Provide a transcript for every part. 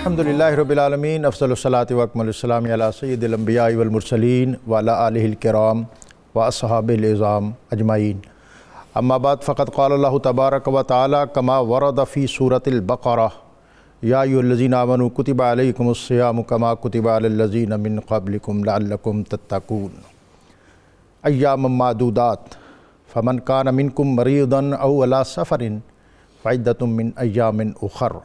الحمدللہ رب العالمین، افضل الصلاۃ واکمل السلام علی سید الانبیاء والمرسلین وعلی آلہ الکرام واصحابہ العظام اجمعین، اما بعد فقد قال اللہ تبارک و تعالی کما ورد فی سورۃ البقرہ یا ایھا الذین آمنوا کتب علیکم الصیام کما کتب علی الذین من قبلکم لعلکم تتقون ایاما معدودات فمن کان منکم مریضا او علی سفر فعدۃ من ایام اخر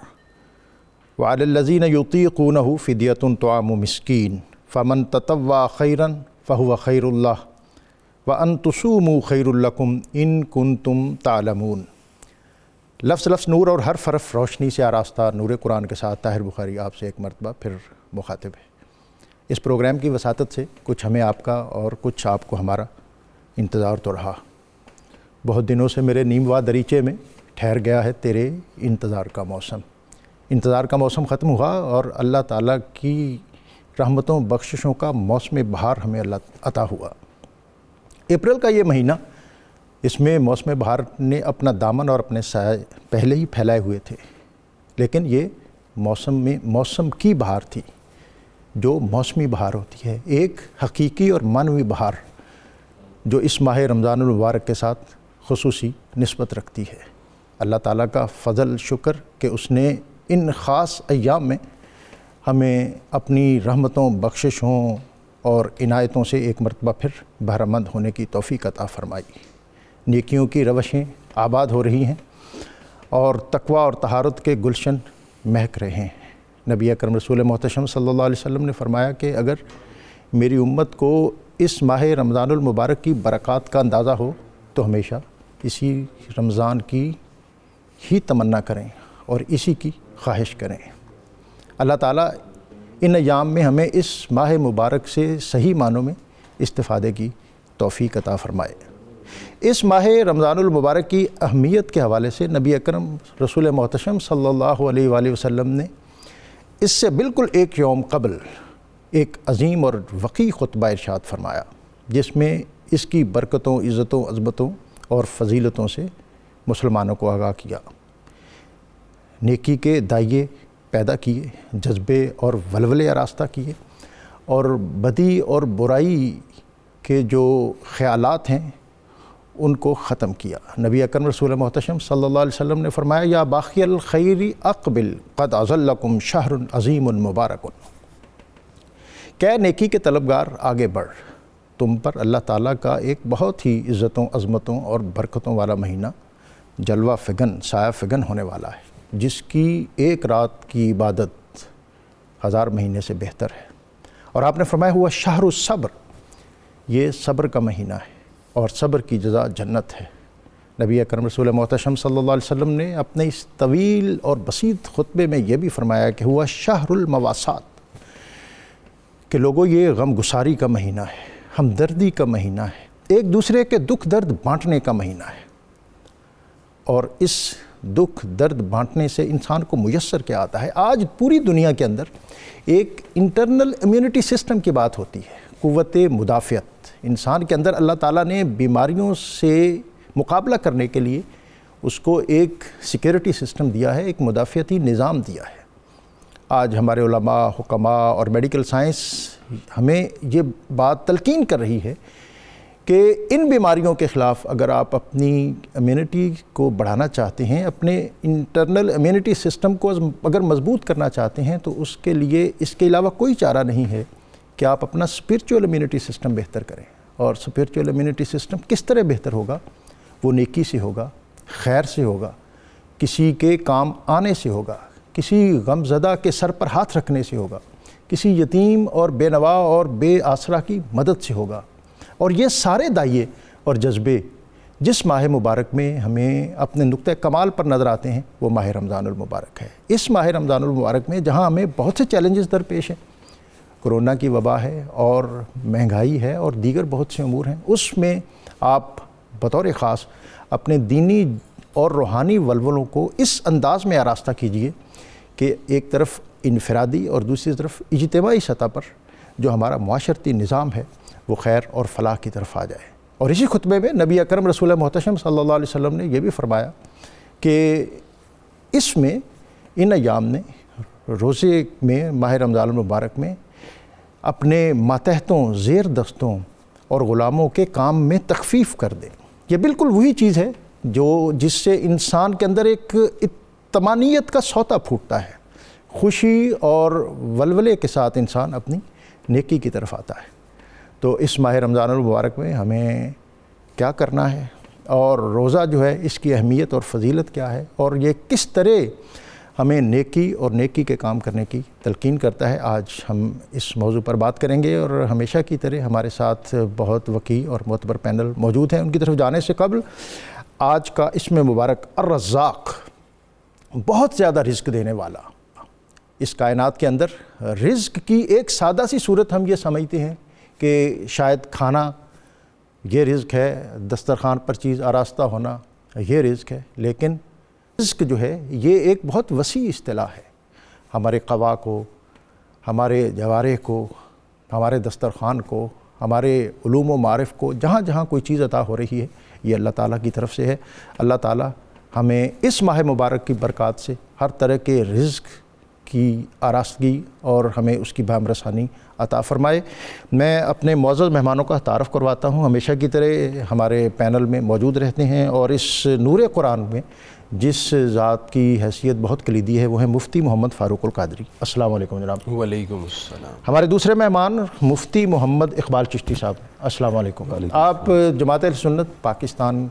وعلی الذین یطیقونہ فدیۃ طعام مسکین فمن تطوع خیرا فہو خیر اللہ وان تصوموا خیر لکم ان کنتم تعلمون۔ لفظ لفظ نور اور حرف حرف روشنی سے آراستہ نور قرآن کے ساتھ طاہر بخاری آپ سے ایک مرتبہ پھر مخاطب ہے۔ اس پروگرام کی وساطت سے کچھ ہمیں آپ کا اور کچھ آپ کو ہمارا انتظار تو رہا۔ بہت دنوں سے میرے نیموا دریچے میں ٹھہر گیا ہے تیرے انتظار کا موسم۔ انتظار کا موسم ختم ہوا اور اللہ تعالیٰ کی رحمتوں بخششوں کا موسم بہار ہمیں اللہ عطا ہوا۔ اپریل کا یہ مہینہ، اس میں موسم بہار نے اپنا دامن اور اپنے سائے پہلے ہی پھیلائے ہوئے تھے، لیکن یہ موسم کی بہار تھی جو موسمی بہار ہوتی ہے، ایک حقیقی اور معنوی بہار جو اس ماہ رمضان المبارک کے ساتھ خصوصی نسبت رکھتی ہے۔ اللہ تعالیٰ کا فضل شکر کہ اس نے ان خاص ایام میں ہمیں اپنی رحمتوں بخششوں اور عنایتوں سے ایک مرتبہ پھر بہرمند ہونے کی توفیق عطا فرمائی۔ نیکیوں کی روشیں آباد ہو رہی ہیں اور تقویٰ اور طہارت کے گلشن مہک رہے ہیں۔ نبی اکرم رسول محتشم صلی اللہ علیہ وسلم نے فرمایا کہ اگر میری امت کو اس ماہ رمضان المبارک کی برکات کا اندازہ ہو تو ہمیشہ اسی رمضان کی ہی تمنا کریں اور اسی کی خواہش کریں۔ اللہ تعالیٰ ان ایام میں ہمیں اس ماہ مبارک سے صحیح معنوں میں استفادے کی توفیق عطا فرمائے۔ اس ماہ رمضان المبارک کی اہمیت کے حوالے سے نبی اکرم رسول محتشم صلی اللہ علیہ وآلہ وسلم نے اس سے بالکل ایک یوم قبل ایک عظیم اور وقیح خطبہ ارشاد فرمایا، جس میں اس کی برکتوں، عزتوں، عظمتوں اور فضیلتوں سے مسلمانوں کو آگاہ کیا، نیکی کے دائیں پیدا کیے، جذبے اور ولولے آراستہ کیے، اور بدی اور برائی کے جو خیالات ہیں ان کو ختم کیا۔ نبی اکرم رسول محتشم صلی اللہ علیہ وسلم نے فرمایا، یا باقی الخیر اقبل قد اظلکم شہر عظیم مبارک، کہ نیکی کے طلبگار آگے بڑھ، تم پر اللہ تعالیٰ کا ایک بہت ہی عزتوں، عظمتوں اور برکتوں والا مہینہ جلوہ فگن، سایہ فگن ہونے والا ہے، جس کی ایک رات کی عبادت 1000 مہینے سے بہتر ہے۔ اور آپ نے فرمایا ہوا شہر الصبر، یہ صبر کا مہینہ ہے اور صبر کی جزا جنت ہے۔ نبی اکرم رسول محتشم صلی اللہ علیہ وسلم نے اپنے اس طویل اور بسیط خطبے میں یہ بھی فرمایا کہ ہوا شہر المواسات، کہ لوگوں یہ غم گساری کا مہینہ ہے، ہمدردی کا مہینہ ہے، ایک دوسرے کے دکھ درد بانٹنے کا مہینہ ہے۔ اور اس دکھ درد بانٹنے سے انسان کو میسر کیا آتا ہے؟ آج پوری دنیا کے اندر ایک انٹرنل امیونٹی سسٹم کی بات ہوتی ہے، قوت مدافعت۔ انسان کے اندر اللہ تعالیٰ نے بیماریوں سے مقابلہ کرنے کے لیے اس کو ایک سیکیورٹی سسٹم دیا ہے، ایک مدافعتی نظام دیا ہے۔ آج ہمارے علماء، حکماء اور میڈیکل سائنس ہمیں یہ بات تلقین کر رہی ہے کہ ان بیماریوں کے خلاف اگر آپ اپنی امیونٹی کو بڑھانا چاہتے ہیں، اپنے انٹرنل امیونٹی سسٹم کو اگر مضبوط کرنا چاہتے ہیں، تو اس کے لیے اس کے علاوہ کوئی چارہ نہیں ہے کہ آپ اپنا اسپرچول امیونٹی سسٹم بہتر کریں۔ اور اسپرچول امیونٹی سسٹم کس طرح بہتر ہوگا؟ وہ نیکی سے ہوگا، خیر سے ہوگا، کسی کے کام آنے سے ہوگا، کسی غم زدہ کے سر پر ہاتھ رکھنے سے ہوگا، کسی یتیم اور بے نوا اور بے آسرا کی مدد سے ہوگا۔ اور یہ سارے دائیں اور جذبے جس ماہ مبارک میں ہمیں اپنے نقطہ کمال پر نظر آتے ہیں وہ ماہ رمضان المبارک ہے۔ اس ماہ رمضان المبارک میں جہاں ہمیں بہت سے چیلنجز درپیش ہیں، کرونا کی وبا ہے اور مہنگائی ہے اور دیگر بہت سے امور ہیں، اس میں آپ بطور خاص اپنے دینی اور روحانی ولولوں کو اس انداز میں آراستہ کیجیے کہ ایک طرف انفرادی اور دوسری طرف اجتماعی سطح پر جو ہمارا معاشرتی نظام ہے وہ خیر اور فلاح کی طرف آ جائے۔ اور اسی خطبے میں نبی اکرم رسول محتشم صلی اللہ علیہ وسلم نے یہ بھی فرمایا کہ اس میں ان ایام نے روزے میں، ماہ رمضان المبارک میں اپنے ماتحتوں، زیر دستوں اور غلاموں کے کام میں تخفیف کر دیں۔ یہ بالکل وہی چیز ہے جس سے انسان کے اندر ایک اطمانیت کا سوتا پھوٹتا ہے، خوشی اور ولولے کے ساتھ انسان اپنی نیکی کی طرف آتا ہے۔ تو اس ماہ رمضان المبارک میں ہمیں کیا کرنا ہے، اور روزہ جو ہے اس کی اہمیت اور فضیلت کیا ہے، اور یہ کس طرح ہمیں نیکی اور نیکی کے کام کرنے کی تلقین کرتا ہے، آج ہم اس موضوع پر بات کریں گے۔ اور ہمیشہ کی طرح ہمارے ساتھ بہت وقی اور معتبر پینل موجود ہیں۔ ان کی طرف جانے سے قبل آج کا اسم مبارک الرزاق، بہت زیادہ رزق دینے والا۔ اس کائنات کے اندر رزق کی ایک سادہ سی صورت ہم یہ سمجھتے ہیں کہ شاید کھانا یہ رزق ہے، دسترخوان پر چیز آراستہ ہونا یہ رزق ہے، لیکن رزق جو ہے یہ ایک بہت وسیع اصطلاح ہے۔ ہمارے قوا کو، ہمارے جوارح کو، ہمارے دسترخوان کو، ہمارے علوم و معارف کو، جہاں جہاں کوئی چیز عطا ہو رہی ہے یہ اللہ تعالیٰ کی طرف سے ہے۔ اللہ تعالیٰ ہمیں اس ماہ مبارک کی برکات سے ہر طرح کے رزق کی آراستگی اور ہمیں اس کی بہم رسانی عطا فرمائے۔ میں اپنے معزز مہمانوں کا تعارف کرواتا ہوں، ہمیشہ کی طرح ہمارے پینل میں موجود رہتے ہیں، اور اس نور قرآن میں جس ذات کی حیثیت بہت کلیدی ہے وہ ہے مفتی محمد فاروق القادری۔ السلام علیکم جناب۔ وعلیکم السلام۔ ہمارے دوسرے مہمان مفتی محمد اقبال چشتی صاحب، السلام علیکم۔ آپ جماعت اہل سنت پاکستان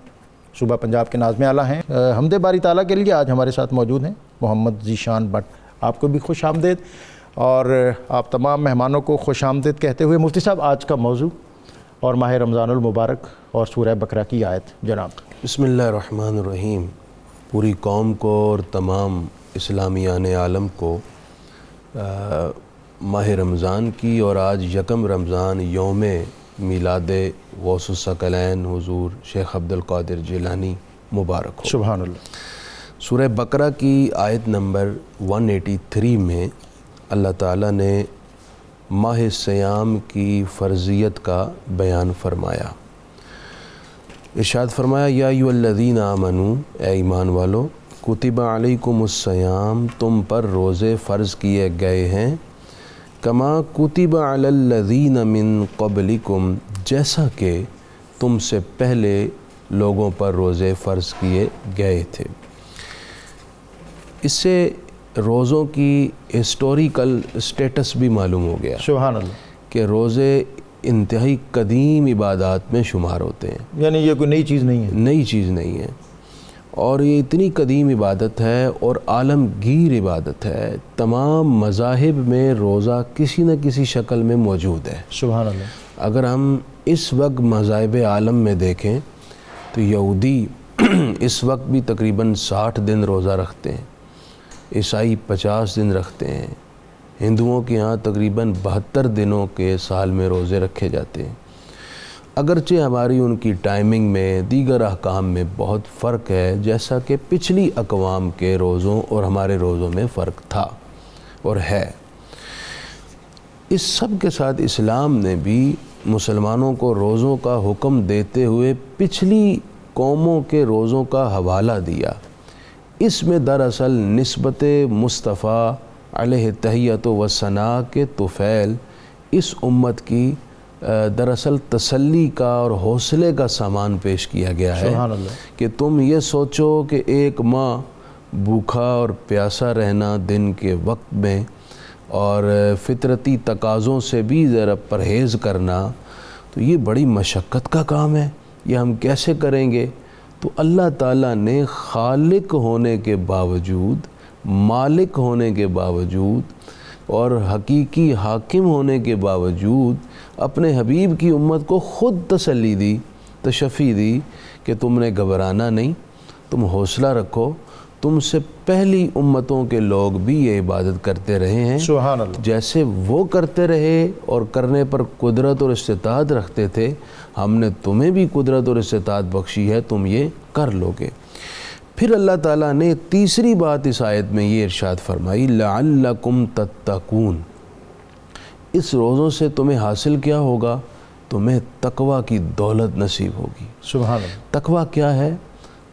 صوبہ پنجاب کے ناظم اعلیٰ ہیں۔ حمد باری تعالیٰ کے لیے آج ہمارے ساتھ موجود ہیں محمد ذیشان بٹ، آپ کو بھی خوش آمدید، اور آپ تمام مہمانوں کو خوش آمدید کہتے ہوئے مفتی صاحب آج کا موضوع اور ماہ رمضان المبارک اور سورہ بقرہ کی آیت جناب۔ بسم اللہ الرحمن الرحیم۔ پوری قوم کو اور تمام اسلامیان عالم کو ماہ رمضان کی اور آج یکم رمضان یوم میلاد غوث الثقلین حضور شیخ عبد القادر جیلانی مبارک ہو۔ سبحان اللہ۔ سورہ بقرہ کی آیت نمبر 183 میں اللہ تعالیٰ نے ماہ سیام کی فرضیت کا بیان فرمایا۔ ارشاد فرمایا یا ایھا الذین آمنو، اے ایمان والو، کتب علیکم الصیام، تم پر روزے فرض کیے گئے ہیں، کما کتب علی الذین من قبلکم، جیسا کہ تم سے پہلے لوگوں پر روزے فرض کیے گئے تھے۔ اس سے روزوں کی ہسٹوریکل سٹیٹس بھی معلوم ہو گیا سبحان اللہ کہ روزے انتہائی قدیم عبادات میں شمار ہوتے ہیں، یعنی یہ کوئی نئی چیز نہیں ہے، نئی چیز نہیں ہے، اور یہ اتنی قدیم عبادت ہے اور عالمگیر عبادت ہے۔ تمام مذاہب میں روزہ کسی نہ کسی شکل میں موجود ہے۔ سبحان اللہ۔ اگر ہم اس وقت مذاہب عالم میں دیکھیں تو یہودی اس وقت بھی تقریباً 60 دن روزہ رکھتے ہیں، عیسائی 50 دن رکھتے ہیں، ہندوؤں کے ہاں تقریباً 72 دنوں کے سال میں روزے رکھے جاتے ہیں۔ اگرچہ ہماری ان کی ٹائمنگ میں، دیگر احکام میں بہت فرق ہے، جیسا کہ پچھلی اقوام کے روزوں اور ہمارے روزوں میں فرق تھا اور ہے۔ اس سب کے ساتھ اسلام نے بھی مسلمانوں کو روزوں کا حکم دیتے ہوئے پچھلی قوموں کے روزوں کا حوالہ دیا۔ اس میں دراصل نسبت مصطفیٰ علیہ تحیۃ و ثناء کے طفیل اس امت کی دراصل تسلی کا اور حوصلے کا سامان پیش کیا گیا ہے سبحان اللہ۔ کہ تم یہ سوچو کہ ایک ماہ بھوکھا اور پیاسا رہنا دن کے وقت میں اور فطرتی تقاضوں سے بھی ذرا پرہیز کرنا، تو یہ بڑی مشقت کا کام ہے، یہ ہم کیسے کریں گے؟ تو اللہ تعالیٰ نے خالق ہونے کے باوجود، مالک ہونے کے باوجود اور حقیقی حاکم ہونے کے باوجود اپنے حبیب کی امت کو خود تسلی دی، تشفی دی کہ تم نے گھبرانا نہیں، تم حوصلہ رکھو، تم سے پہلی امتوں کے لوگ بھی یہ عبادت کرتے رہے ہیں، سبحان اللہ۔ جیسے وہ کرتے رہے اور کرنے پر قدرت اور استطاعت رکھتے تھے، ہم نے تمہیں بھی قدرت اور استطاعت بخشی ہے، تم یہ کر لو گے۔ پھر اللہ تعالیٰ نے تیسری بات اس آیت میں یہ ارشاد فرمائی لعلکم تتقون، اس روزوں سے تمہیں حاصل کیا ہوگا؟ تمہیں تقوی کی دولت نصیب ہوگی۔ سبحان اللہ۔ تقوی کیا ہے؟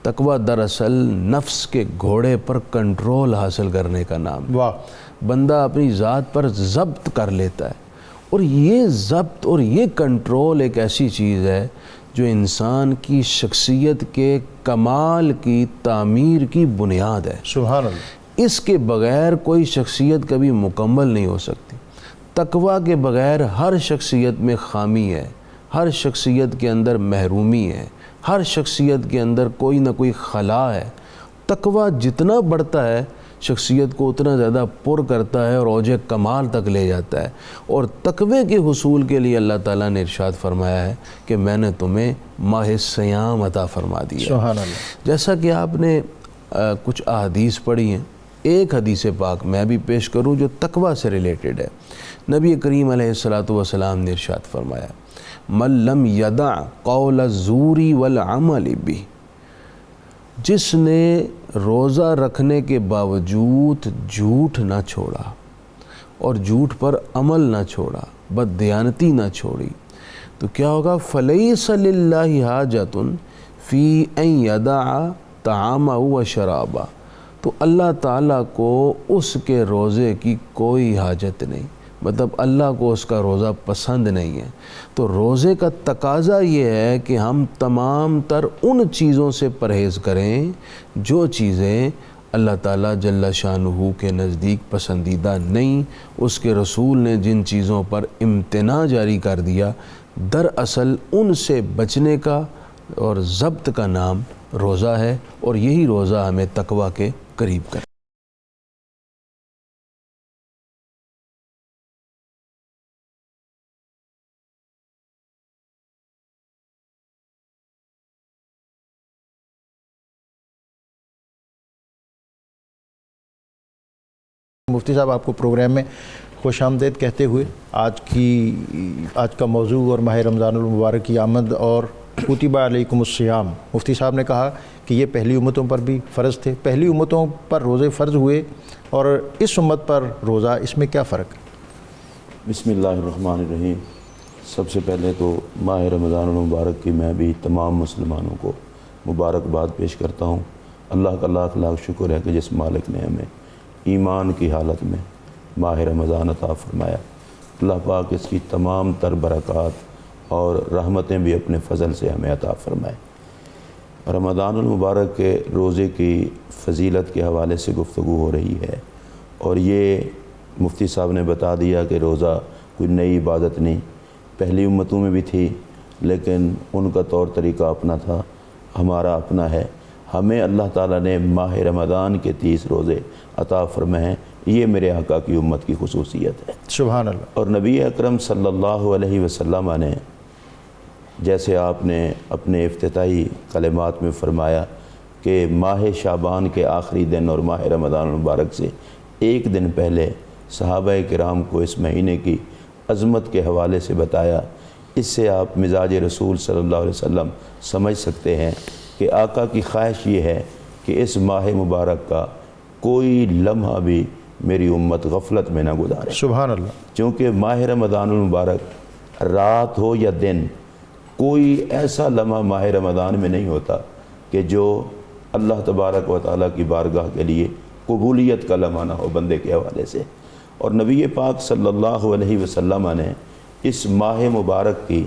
تقوی دراصل نفس کے گھوڑے پر کنٹرول حاصل کرنے کا نام ہے۔ واہ۔ بندہ اپنی ذات پر ضبط کر لیتا ہے، اور یہ ضبط اور یہ کنٹرول ایک ایسی چیز ہے جو انسان کی شخصیت کے کمال کی تعمیر کی بنیاد ہے۔ سبحان اللہ۔ اس کے بغیر کوئی شخصیت کبھی مکمل نہیں ہو سکتی۔ تقویٰ کے بغیر ہر شخصیت میں خامی ہے، ہر شخصیت کے اندر محرومی ہے، ہر شخصیت کے اندر کوئی نہ کوئی خلا ہے۔ تقویٰ جتنا بڑھتا ہے شخصیت کو اتنا زیادہ پر کرتا ہے اور اوج کمال تک لے جاتا ہے۔ اور تقوی کے حصول کے لیے اللہ تعالیٰ نے ارشاد فرمایا ہے کہ میں نے تمہیں ماہ صیام عطا فرما دیا۔ سبحان اللہ۔ جیسا کہ آپ نے کچھ احادیث پڑھی ہیں، ایک حدیث پاک میں بھی پیش کروں جو تقوی سے ریلیٹڈ ہے۔ نبی کریم علیہ الصلاۃ والسلام نے ارشاد فرمایا من لم یدع قول الزور والعمل بہ، جس نے روزہ رکھنے کے باوجود جھوٹ نہ چھوڑا اور جھوٹ پر عمل نہ چھوڑا، بددیانتی نہ چھوڑی، تو کیا ہوگا؟ فلیس للہ حاجۃ فی ان یدع طعامہ و شرابہ، تو اللہ تعالیٰ کو اس کے روزے کی کوئی حاجت نہیں، مطلب اللہ کو اس کا روزہ پسند نہیں ہے۔ تو روزے کا تقاضا یہ ہے کہ ہم تمام تر ان چیزوں سے پرہیز کریں جو چیزیں اللہ تعالیٰ جل شانہ کے نزدیک پسندیدہ نہیں۔ اس کے رسول نے جن چیزوں پر امتناع جاری کر دیا، دراصل ان سے بچنے کا اور ضبط کا نام روزہ ہے، اور یہی روزہ ہمیں تقویٰ کے قریب کرے۔ مفتی صاحب، آپ کو پروگرام میں خوش آمدید کہتے ہوئے آج کا موضوع اور ماہ رمضان المبارک کی آمد اور کتب علیکم الصیام، مفتی صاحب نے کہا کہ یہ پہلی امتوں پر بھی فرض تھے، پہلی امتوں پر روزے فرض ہوئے اور اس امت پر روزہ، اس میں کیا فرق ہے؟ بسم اللہ الرحمن الرحیم۔ سب سے پہلے تو ماہ رمضان المبارک کی میں بھی تمام مسلمانوں کو مبارکباد پیش کرتا ہوں۔ اللہ کا لاکھ لاکھ شکر ہے کہ جس مالک نے ہمیں ایمان کی حالت میں ماہ رمضان عطا فرمایا، اللہ پاک اس کی تمام تر برکات اور رحمتیں بھی اپنے فضل سے ہمیں عطا فرمائے۔ رمضان المبارک کے روزے کی فضیلت کے حوالے سے گفتگو ہو رہی ہے، اور یہ مفتی صاحب نے بتا دیا کہ روزہ کوئی نئی عبادت نہیں، پہلی امتوں میں بھی تھی لیکن ان کا طور طریقہ اپنا تھا، ہمارا اپنا ہے۔ ہمیں اللہ تعالیٰ نے ماہ رمضان کے 30 روزے عطا فرمائے ہیں، یہ میرے آقا کی امت کی خصوصیت ہے۔ سبحان اللہ۔ اور نبی اکرم صلی اللہ علیہ وسلم نے، جیسے آپ نے اپنے افتتاحی کلمات میں فرمایا کہ ماہ شعبان کے آخری دن اور ماہ رمضان المبارک سے ایک دن پہلے صحابہ کرام کو اس مہینے کی عظمت کے حوالے سے بتایا، اس سے آپ مزاج رسول صلی اللہ علیہ وسلم سمجھ سکتے ہیں کہ آقا کی خواہش یہ ہے کہ اس ماہ مبارک کا کوئی لمحہ بھی میری امت غفلت میں نہ گزارے۔ سبحان اللہ۔ چونکہ ماہ رمضان المبارک رات ہو یا دن، کوئی ایسا لمحہ ماہ رمضان میں نہیں ہوتا کہ جو اللہ تبارک و تعالیٰ کی بارگاہ کے لیے قبولیت کا لمحہ نہ ہو بندے کے حوالے سے۔ اور نبی پاک صلی اللہ علیہ وسلم نے اس ماہ مبارک کی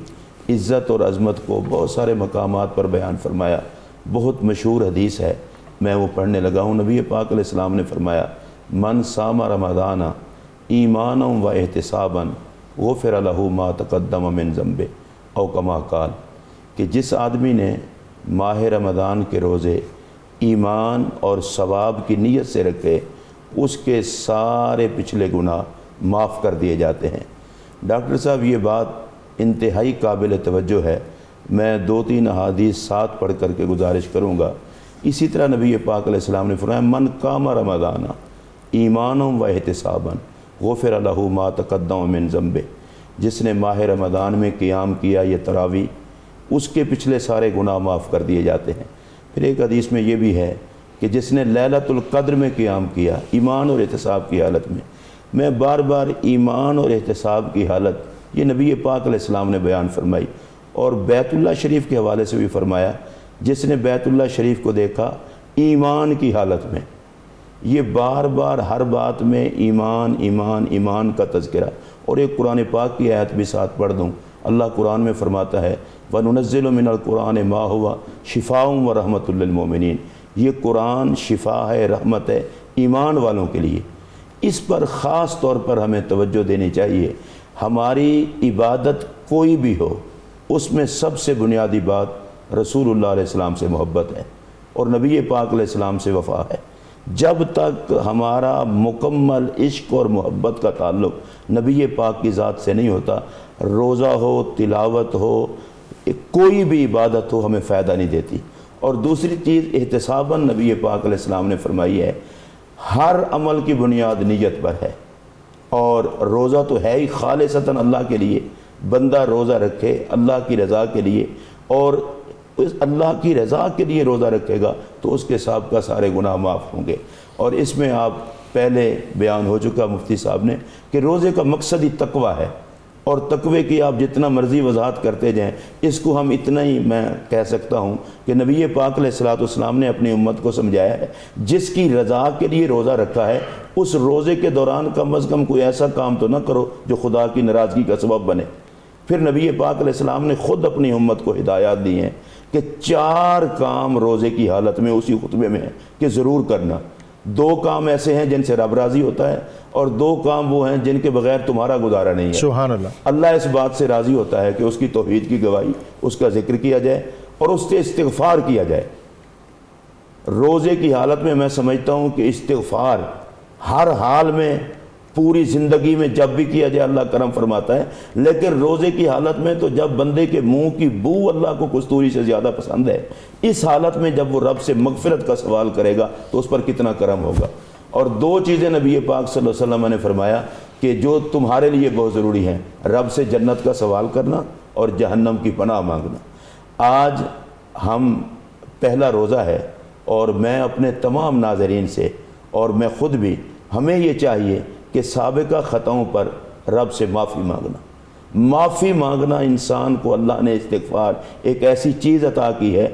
عزت اور عظمت کو بہت سارے مقامات پر بیان فرمایا۔ بہت مشہور حدیث ہے، میں وہ پڑھنے لگا ہوں۔ نبی پاک علیہ السلام نے فرمایا من صام رمضان ایمانا و احتسابا غفر لہ ما تقدم من ذنبہ او کما قال، کہ جس آدمی نے ماہ رمضان کے روزے ایمان اور ثواب کی نیت سے رکھے، اس کے سارے پچھلے گناہ معاف کر دیے جاتے ہیں۔ ڈاکٹر صاحب، یہ بات انتہائی قابل توجہ ہے، میں 2-3 احادیث ساتھ پڑھ کر کے گزارش کروں گا۔ اسی طرح نبی پاک علیہ السلام نے فرمایا من قام رمضان ایمانا و احتسابا غفر لہ ما تقدم من ذنبہ، جس نے ماہ رمضان میں قیام کیا یہ تراویح، اس کے پچھلے سارے گناہ معاف کر دیے جاتے ہیں۔ پھر ایک حدیث میں یہ بھی ہے کہ جس نے لیلۃ القدر میں قیام کیا ایمان اور احتساب کی حالت میں بار بار ایمان اور احتساب کی حالت یہ نبی پاک علیہ السلام نے بیان فرمائی۔ اور بیت اللہ شریف کے حوالے سے بھی فرمایا جس نے بیت اللہ شریف کو دیکھا ایمان کی حالت میں، یہ بار بار ہر بات میں ایمان ایمان ایمان کا تذکرہ. اور ایک قرآن پاک کی آیت بھی ساتھ پڑھ دوں. اللہ قرآن میں فرماتا ہے وَنُنَزِّلُ مِنَ الْقُرْآنِ مَا هُوَ شِفَاءٌ وَرَحْمَةٌ لِّلْمُؤْمِنِينَ. یہ قرآن شفا ہے، رحمت ہے ایمان والوں کے لیے. اس پر خاص طور پر ہمیں توجہ دینی چاہیے. ہماری عبادت کوئی بھی ہو، اس میں سب سے بنیادی بات رسول اللہ علیہ السلام سے محبت ہے اور نبی پاک علیہ السلام سے وفا ہے. جب تک ہمارا مکمل عشق اور محبت کا تعلق نبی پاک کی ذات سے نہیں ہوتا، روزہ ہو، تلاوت ہو، کوئی بھی عبادت ہو، ہمیں فائدہ نہیں دیتی. اور دوسری چیز احتساباً نبی پاک علیہ السلام نے فرمائی ہے ہر عمل کی بنیاد نیت پر ہے. اور روزہ تو ہے ہی خالصتاً اللہ کے لیے. بندہ روزہ رکھے اللہ کی رضا کے لیے، اور اس اللہ کی رضا کے لیے روزہ رکھے گا تو اس کے سابقہ سارے گناہ معاف ہوں گے. اور اس میں آپ پہلے بیان ہو چکا مفتی صاحب نے کہ روزے کا مقصد ہی تقوی ہے. اور تقوی کی آپ جتنا مرضی وضاحت کرتے جائیں، اس کو ہم اتنا ہی میں کہہ سکتا ہوں کہ نبی پاک علیہ الصلوۃ والسلام نے اپنی امت کو سمجھایا ہے جس کی رضا کے لیے روزہ رکھا ہے اس روزے کے دوران کم از کم کوئی ایسا کام تو نہ کرو جو خدا کی ناراضگی کا سبب بنے. پھر نبی پاک علیہ السلام نے خود اپنی امت کو ہدایات دی ہیں کہ 4 کام روزے کی حالت میں اسی خطبے میں ہے کہ ضرور کرنا. 2 کام ایسے ہیں جن سے رب راضی ہوتا ہے، اور 2 کام وہ ہیں جن کے بغیر تمہارا گزارا نہیں ہے. سبحان اللہ. اللہ اس بات سے راضی ہوتا ہے کہ اس کی توحید کی گواہی، اس کا ذکر کیا جائے اور اس سے استغفار کیا جائے. روزے کی حالت میں میں سمجھتا ہوں کہ استغفار ہر حال میں پوری زندگی میں جب بھی کیا جائے اللہ کرم فرماتا ہے. لیکن روزے کی حالت میں تو جب بندے کے منہ کی بو اللہ کو کستوری سے زیادہ پسند ہے، اس حالت میں جب وہ رب سے مغفرت کا سوال کرے گا تو اس پر کتنا کرم ہوگا. اور 2 چیزیں نبی پاک صلی اللہ علیہ وسلم نے فرمایا کہ جو تمہارے لیے بہت ضروری ہیں، رب سے جنت کا سوال کرنا اور جہنم کی پناہ مانگنا. آج ہم پہلا روزہ ہے اور میں اپنے تمام ناظرین سے اور میں خود بھی، ہمیں یہ چاہیے کہ سابقہ خطاؤں پر رب سے معافی مانگنا. معافی مانگنا انسان کو اللہ نے استغفار ایک ایسی چیز عطا کی ہے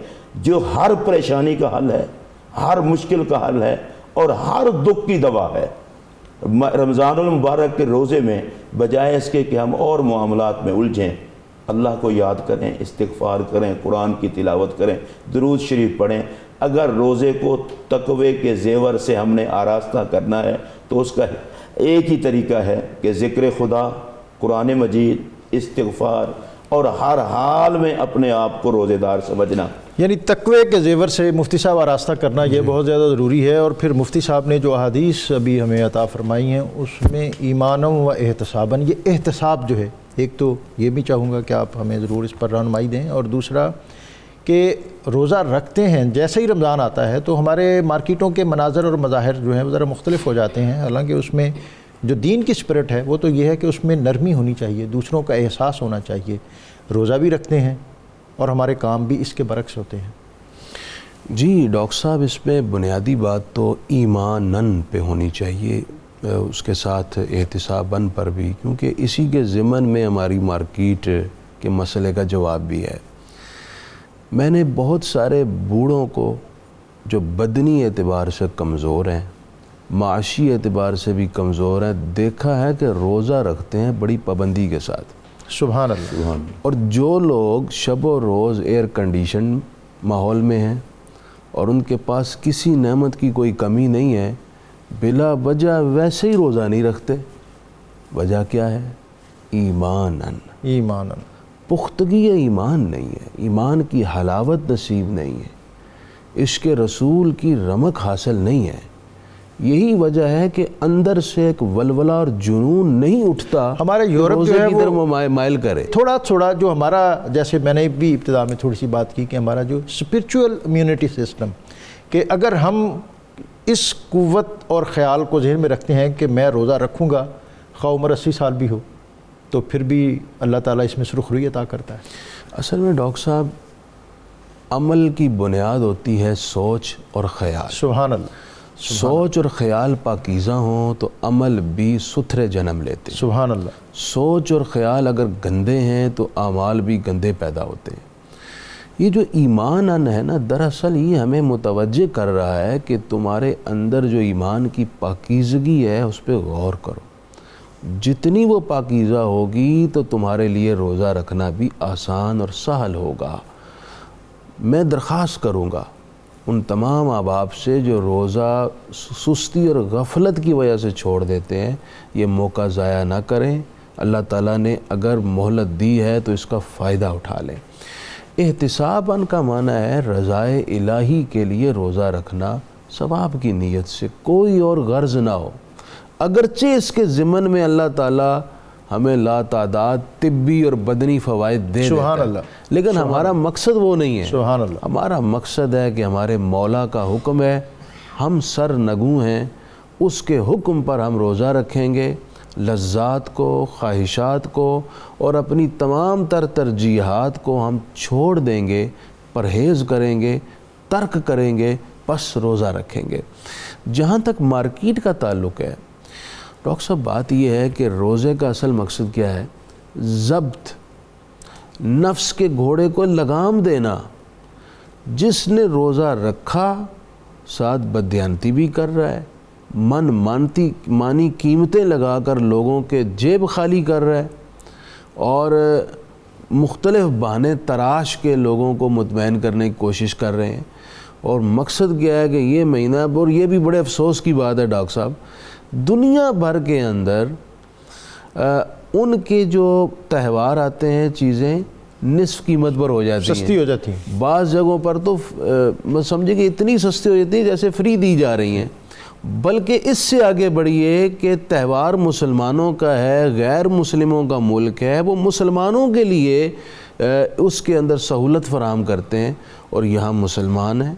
جو ہر پریشانی کا حل ہے، ہر مشکل کا حل ہے اور ہر دکھ کی دوا ہے. رمضان المبارک کے روزے میں بجائے اس کے کہ ہم اور معاملات میں الجھیں، اللہ کو یاد کریں، استغفار کریں، قرآن کی تلاوت کریں، درود شریف پڑھیں. اگر روزے کو تقوی کے زیور سے ہم نے آراستہ کرنا ہے تو اس کا ایک ہی طریقہ ہے کہ ذکر خدا، قرآن مجید، استغفار اور ہر حال میں اپنے آپ کو روزے دار سمجھنا. یعنی تقوی کے زیور سے مفتی صاحب آراستہ کرنا یہ بہت زیادہ ضروری ہے. اور پھر مفتی صاحب نے جو احادیث ابھی ہمیں عطا فرمائی ہیں اس میں ایمانم و احتساباً، یہ احتساب جو ہے، ایک تو یہ بھی چاہوں گا کہ آپ ہمیں ضرور اس پر رہنمائی دیں، اور دوسرا کہ روزہ رکھتے ہیں جیسے ہی رمضان آتا ہے تو ہمارے مارکیٹوں کے مناظر اور مظاہر جو ہیں وہ ذرا مختلف ہو جاتے ہیں. حالانکہ اس میں جو دین کی اسپرٹ ہے وہ تو یہ ہے کہ اس میں نرمی ہونی چاہیے، دوسروں کا احساس ہونا چاہیے. روزہ بھی رکھتے ہیں اور ہمارے کام بھی اس کے برعکس ہوتے ہیں. جی ڈاکٹر صاحب، اس میں بنیادی بات تو ایمانن پہ ہونی چاہیے، اس کے ساتھ احتساباً پر بھی، کیونکہ اسی کے ضمن میں ہماری مارکیٹ کے مسئلے کا جواب بھی ہے. میں نے بہت سارے بوڑھوں کو جو بدنی اعتبار سے کمزور ہیں، معاشی اعتبار سے بھی کمزور ہیں، دیکھا ہے کہ روزہ رکھتے ہیں بڑی پابندی کے ساتھ. سبحان اللہ. اور جو لوگ شب و روز ایئر کنڈیشن ماحول میں ہیں اور ان کے پاس کسی نعمت کی کوئی کمی نہیں ہے، بلا وجہ ویسے ہی روزہ نہیں رکھتے. وجہ کیا ہے؟ ایمانن. ایمانن، پختگی ایمان نہیں ہے، ایمان کی حلاوت نصیب نہیں ہے، عشق رسول کی رمق حاصل نہیں ہے. یہی وجہ ہے کہ اندر سے ایک ولولہ اور جنون نہیں اٹھتا ہمارے یورپ جو ہے کی طرف مائل کرے. تھوڑا جو ہمارا، جیسے میں نے بھی ابتدا میں تھوڑی سی بات کی کہ ہمارا جو اسپرچول امیونٹی سسٹم، کہ اگر ہم اس قوت اور خیال کو ذہن میں رکھتے ہیں کہ میں روزہ رکھوں گا خواہ عمر 80 سال بھی ہو، تو پھر بھی اللہ تعالیٰ اس میں سرخروئی عطا کرتا ہے. اصل میں ڈاکٹر صاحب، عمل کی بنیاد ہوتی ہے سوچ اور خیال. سبحان اللہ. سوچ اور خیال پاکیزہ ہوں تو عمل بھی ستھرے جنم لیتے ہیں. سبحان اللہ. سوچ اور خیال اگر گندے ہیں تو اعمال بھی گندے پیدا ہوتے ہیں. یہ جو ایمان ان ہے نا، دراصل یہ ہمیں متوجہ کر رہا ہے کہ تمہارے اندر جو ایمان کی پاکیزگی ہے اس پہ غور کرو. جتنی وہ پاکیزہ ہوگی تو تمہارے لیے روزہ رکھنا بھی آسان اور سہل ہوگا. میں درخواست کروں گا ان تمام احباب سے جو روزہ سستی اور غفلت کی وجہ سے چھوڑ دیتے ہیں، یہ موقع ضائع نہ کریں. اللہ تعالیٰ نے اگر مہلت دی ہے تو اس کا فائدہ اٹھا لیں. احتساباً کا معنی ہے رضائے الہی کے لیے روزہ رکھنا، ثواب کی نیت سے، کوئی اور غرض نہ ہو. اگرچہ اس کے ضمن میں اللہ تعالیٰ ہمیں لا تعداد طبی اور بدنی فوائد دے دیتا ہے، لیکن ہمارا مقصد وہ نہیں ہے. سبحان اللہ. ہمارا مقصد ہے کہ ہمارے مولا کا حکم ہے، ہم سر نگوں ہیں، اس کے حکم پر ہم روزہ رکھیں گے. لذات کو، خواہشات کو اور اپنی تمام تر ترجیحات کو ہم چھوڑ دیں گے، پرہیز کریں گے، ترک کریں گے، بس روزہ رکھیں گے. جہاں تک مارکیٹ کا تعلق ہے ڈاکٹر صاحب، بات یہ ہے کہ روزے کا اصل مقصد کیا ہے؟ ضبط، نفس کے گھوڑے کو لگام دینا. جس نے روزہ رکھا ساتھ بددیانتی بھی کر رہا ہے، مانی قیمتیں لگا کر لوگوں کے جیب خالی کر رہا ہے، اور مختلف بہانے تراش کے لوگوں کو مطمئن کرنے کی کوشش کر رہے ہیں. اور مقصد کیا ہے کہ یہ مہینہ، اور یہ بھی بڑے افسوس کی بات ہے ڈاکٹر صاحب، دنیا بھر کے اندر ان کے جو تہوار آتے ہیں چیزیں نصف قیمت پر ہو جاتی ہیں، سستی ہو جاتی ہیں. بعض جگہوں پر تو سمجھے کہ اتنی سستی ہو جاتی ہیں جیسے فری دی جا رہی ہیں. بلکہ اس سے آگے بڑھیے کہ تہوار مسلمانوں کا ہے، غیر مسلموں کا ملک ہے، وہ مسلمانوں کے لیے اس کے اندر سہولت فراہم کرتے ہیں، اور یہاں مسلمان ہیں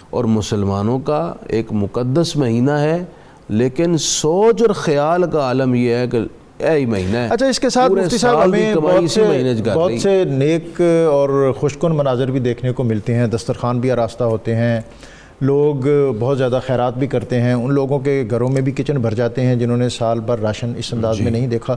اور مسلمانوں کا ایک مقدس مہینہ ہے، لیکن سوچ اور خیال کا عالم یہ ہے کہ اے مہینہ ہے. اچھا، اس کے ساتھ مفتی صاحب ہمیں بہت سے نیک اور خوشکن مناظر بھی دیکھنے کو ملتے ہیں. دسترخوان بھی آراستہ ہوتے ہیں، لوگ بہت زیادہ خیرات بھی کرتے ہیں. ان لوگوں کے گھروں میں بھی کچن بھر جاتے ہیں جنہوں نے سال بھر راشن اس انداز میں نہیں دیکھا.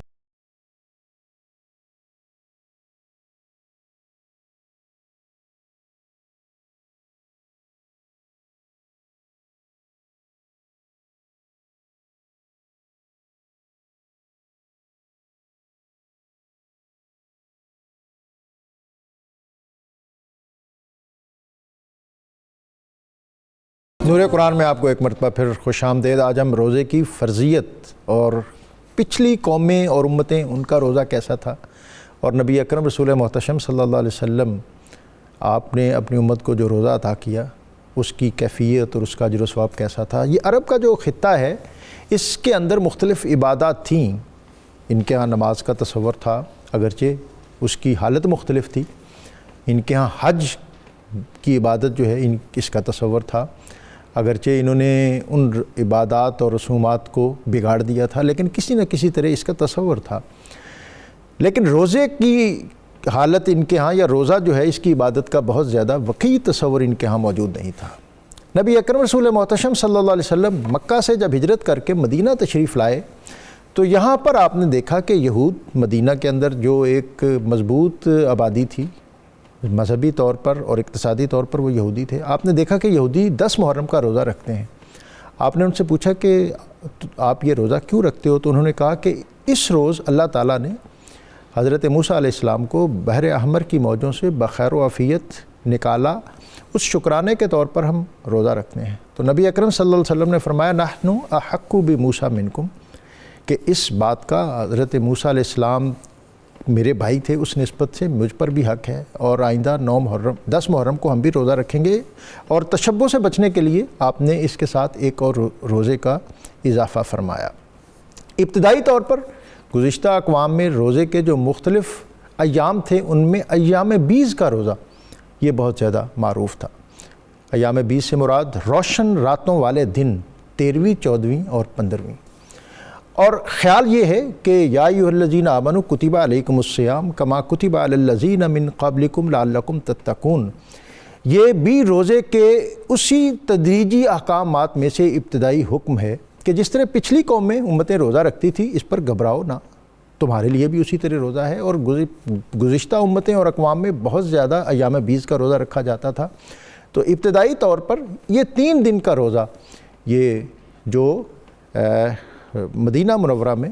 نور قرآن میں آپ کو ایک مرتبہ پھر خوش آمدید. آج ہم روزے کی فرضیت اور پچھلی قومیں اور امتیں ان کا روزہ کیسا تھا، اور نبی اکرم رسول محتشم صلی اللہ علیہ وسلم آپ نے اپنی امت کو جو روزہ عطا کیا اس کی کیفیت اور اس کا اجر و ثواب کیسا تھا. یہ عرب کا جو خطہ ہے اس کے اندر مختلف عبادات تھیں. ان کے ہاں نماز کا تصور تھا، اگرچہ اس کی حالت مختلف تھی. ان کے ہاں حج کی عبادت جو ہے اس کا تصور تھا، اگرچہ انہوں نے ان عبادات اور رسومات کو بگاڑ دیا تھا، لیکن کسی نہ کسی طرح اس کا تصور تھا. لیکن روزے کی حالت ان کے ہاں، یا روزہ جو ہے اس کی عبادت کا بہت زیادہ وقعی تصور ان کے ہاں موجود نہیں تھا. نبی اکرم رسول محتشم صلی اللہ علیہ وسلم مکہ سے جب ہجرت کر کے مدینہ تشریف لائے تو یہاں پر آپ نے دیکھا کہ یہود مدینہ کے اندر جو ایک مضبوط آبادی تھی، مذہبی طور پر اور اقتصادی طور پر وہ یہودی تھے. آپ نے دیکھا کہ یہودی 10 محرم کا روزہ رکھتے ہیں. آپ نے ان سے پوچھا کہ آپ یہ روزہ کیوں رکھتے ہو؟ تو انہوں نے کہا کہ اس روز اللہ تعالیٰ نے حضرت موسیٰ علیہ السلام کو بحر احمر کی موجوں سے بخیر و عافیت نکالا، اس شکرانے کے طور پر ہم روزہ رکھتے ہیں. تو نبی اکرم صلی اللہ علیہ وسلم نے فرمایا نحن احق بموسیٰ منکم، کہ اس بات کا حضرت موسیٰ علیہ السلام میرے بھائی تھے، اس نسبت سے مجھ پر بھی حق ہے، اور آئندہ 10 محرم کو ہم بھی روزہ رکھیں گے. اور تشبہ سے بچنے کے لیے آپ نے اس کے ساتھ ایک اور روزے کا اضافہ فرمایا. ابتدائی طور پر گزشتہ اقوام میں روزے کے جو مختلف ایام تھے ان میں ایام بیض کا روزہ یہ بہت زیادہ معروف تھا. ایام بیض سے مراد روشن راتوں والے دن 13ویں، 14ویں اور 15ویں. اور خیال یہ ہے کہ یا ایھا الذین آمنوا کتب علیکم الصیام کما کتب علی الذین من قبلکم لعلکم تتقون، یہ بھی روزے کے اسی تدریجی احکامات میں سے ابتدائی حکم ہے کہ جس طرح پچھلی قومیں امتیں روزہ رکھتی تھی اس پر گھبراؤ نہ، تمہارے لیے بھی اسی طرح روزہ ہے، اور گزشتہ امتیں اور اقوام میں بہت زیادہ ایام بیس کا روزہ رکھا جاتا تھا۔ تو ابتدائی طور پر یہ 3 دن کا روزہ، یہ جو مدینہ منورہ میں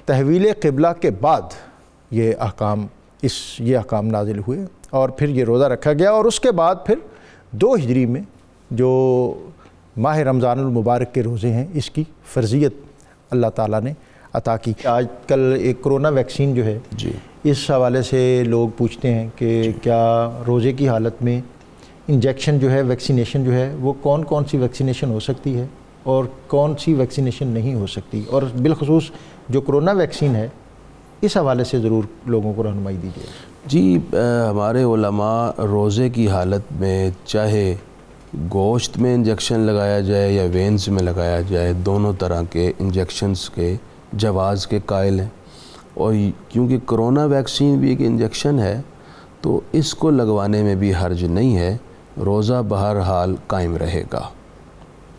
تحویل قبلہ کے بعد یہ احکام نازل ہوئے، اور پھر یہ روزہ رکھا گیا، اور اس کے بعد پھر 2 ہجری میں جو ماہ رمضان المبارک کے روزے ہیں، اس کی فرضیت اللہ تعالیٰ نے عطا کی۔ آج کل ایک کرونا ویکسین جو ہے، جی اس حوالے سے لوگ پوچھتے ہیں کہ کیا روزے کی حالت میں انجیکشن جو ہے، ویکسینیشن جو ہے، وہ کون سی ویکسینیشن ہو سکتی ہے اور کون سی ویکسینیشن نہیں ہو سکتی، اور بالخصوص جو کرونا ویکسین ہے اس حوالے سے ضرور لوگوں کو رہنمائی دیجیے۔ جی، ہمارے علماء روزے کی حالت میں چاہے گوشت میں انجیکشن لگایا جائے یا وینز میں لگایا جائے، دونوں طرح کے انجیکشنز کے جواز کے قائل ہیں، اور کیونکہ کرونا ویکسین بھی ایک انجیکشن ہے تو اس کو لگوانے میں بھی حرج نہیں ہے، روزہ بہرحال قائم رہے گا۔